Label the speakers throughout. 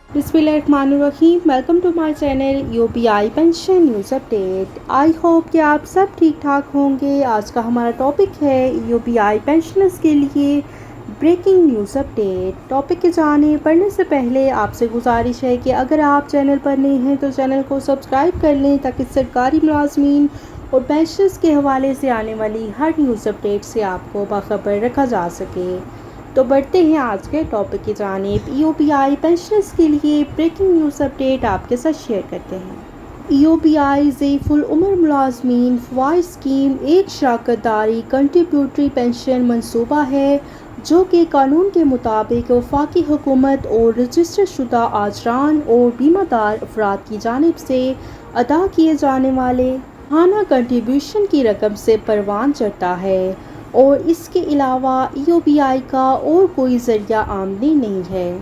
Speaker 1: बिस्मिल्लाहिर्रहमानिर्रहीम। Welcome to my channel UPI pension news update. I hope कि आप सब ठीक ठाक होंगे। आज का हमारा टॉपिक है यूपीआई पेंशनर्स के लिए ब्रेकिंग न्यूज़ अपडेट। टॉपिक के पढ़ने से पहले आपसे गुजारिश है कि अगर आप चैनल पर नए हैं तो चैनल को सब्सक्राइब कर लें ताकि सरकारी मुलाजमीन और पेंशनर्स के हवाले से आने वाली हर न्यूज़ अपडेट से आपको बाखबर रखा जा सके। तो बढ़ते हैं आज के टॉपिक की जानिब। ईओपीआई पेंशनर्स के लिए ब्रेकिंग न्यूज़ अपडेट आपके साथ शेयर करते हैं। ईओपीआई ज़ैफ़ुल उम्र मुलाजमीन फ़वाइद स्कीम एक शराकत दारी कंट्रीब्यूटरी पेंशन मंसूबा है जो कि कानून के मुताबिक वफाकी हुकूमत और रजिस्टर शुदा आजरान और बीमादार अफराद की जानिब से अदा किए जाने वाले माहाना कंट्रीब्यूशन की रकम से परवान चढ़ता है और इसके अलावा ईओपीआई का और कोई ज़रिया आमदनी नहीं है।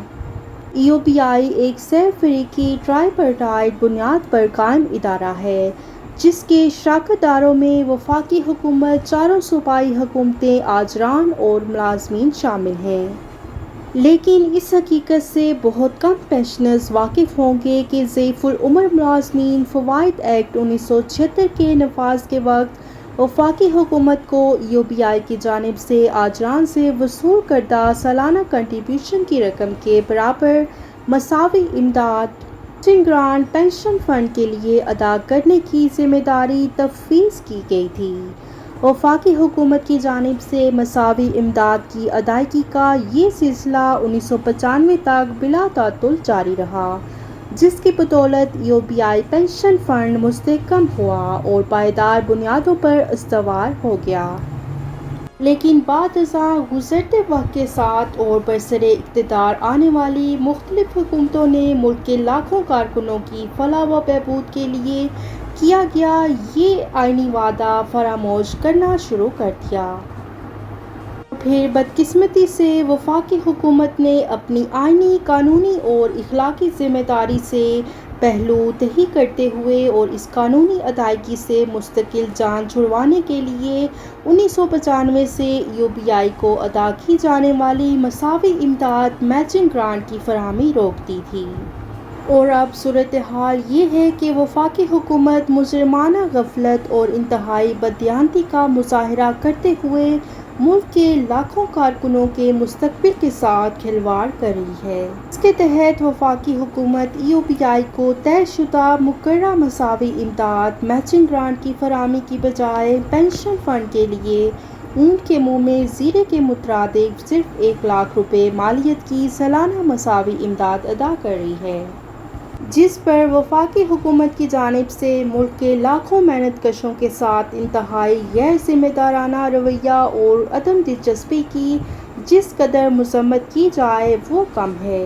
Speaker 1: ईओपीआई एक सरफरीकी ट्राइपार्टाइट बुनियाद पर कायम इदारा है जिसके शराकत दारों में वफाकी हुकूमत, चारों सूबाई हुकूमतें, आजरान और मुलाजमीन शामिल हैं। लेकिन इस हकीकत से बहुत कम पेंशनर्स वाकिफ़ होंगे कि ज़ैफ़ुल उम्र मुलाजमीन फ़वाइद एक्ट 1976 के नफाज के वक्त वफाकी हुकूमत को ईओपीआई की जानिब से आजरान से वसूल करदा सालाना कंट्रीब्यूशन की रकम के बराबर मसावी इमदाद ग्रांट पेंशन फ़ंड के लिए अदा करने की ज़िम्मेदारी तफवीज़ की गई थी। वफाकी हुकूमत की जानिब से मसावी इमदाद की अदायगी का ये सिलसिला 1995 तक बिला तातुल जारी रहा, जिसकी बदौलत ईओपीआई पेंशन फ़ंड मुस्तहकम हुआ और पायदार बुनियादों पर इस्तवार हो गया। लेकिन बादशाह गुज़रते वक्त के साथ और बरसरे इक़्तिदार आने वाली मुख्तलिफ हुकूमतों ने मुल्क के लाखों कारकुनों की फलाह व बहबूद के लिए किया गया ये आइनी वादा फरामोश करना शुरू कर दिया। फिर बदकिस्मती से वफाकी हुकूमत ने अपनी आइनी, कानूनी और इखलाकी ज़िम्मेदारी से पहलू तही करते हुए और इस कानूनी अदायगी से मुस्तकिल जान छुड़वाने के लिए 1995 से ईओपीआई को अदा की जाने वाली मसावी इमदाद मैचिंग ग्रांट की फरहमी रोक दी थी। और अब सूरत हाल ये है कि वफाकी हुकूमत मुजरिमाना गफलत और इंतहाई बददियानती का मुजाहरा करते हुए मुल्क के लाखों कारकुनों के मुस्तकबिल के साथ खिलवाड़ कर रही है। इसके तहत वफाकी हुकूमत ईओपीआई को तयशुदा मुकर्रर मसावी इमदाद मैचिंग ग्रांट की फरहमी की बजाय पेंशन फ़ंड के लिए ऊँट के मुँह में ज़ीरे के मुतरादिफ सिर्फ 1 लाख रुपये मालियत की सालाना मसावी इमदाद अदा कर रही है, जिस पर वफाकी हुकूमत की जानिब से मुल्क के लाखों मेहनत कशों के साथ इंतहाई गैर ज़िम्मेदाराना रवैया और अदम दिलचस्पी की जिस कदर मज़म्मत की जाए वो कम है।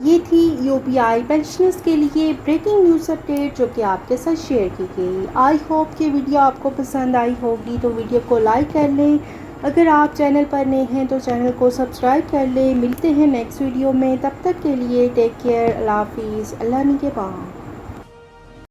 Speaker 1: ये थी ईओपीआई पेंशनर्स के लिए ब्रेकिंग न्यूज़ अपडेट जो कि आपके साथ शेयर की गई। आई होप कि वीडियो आपको पसंद आई होगी, तो वीडियो को लाइक कर लें। अगर आप चैनल पर नए हैं तो चैनल को सब्सक्राइब कर लें। मिलते हैं नेक्स्ट वीडियो में, तब तक के लिए टेक केयर, अल्लाह हाफिज़, अल्लाह निगहबान।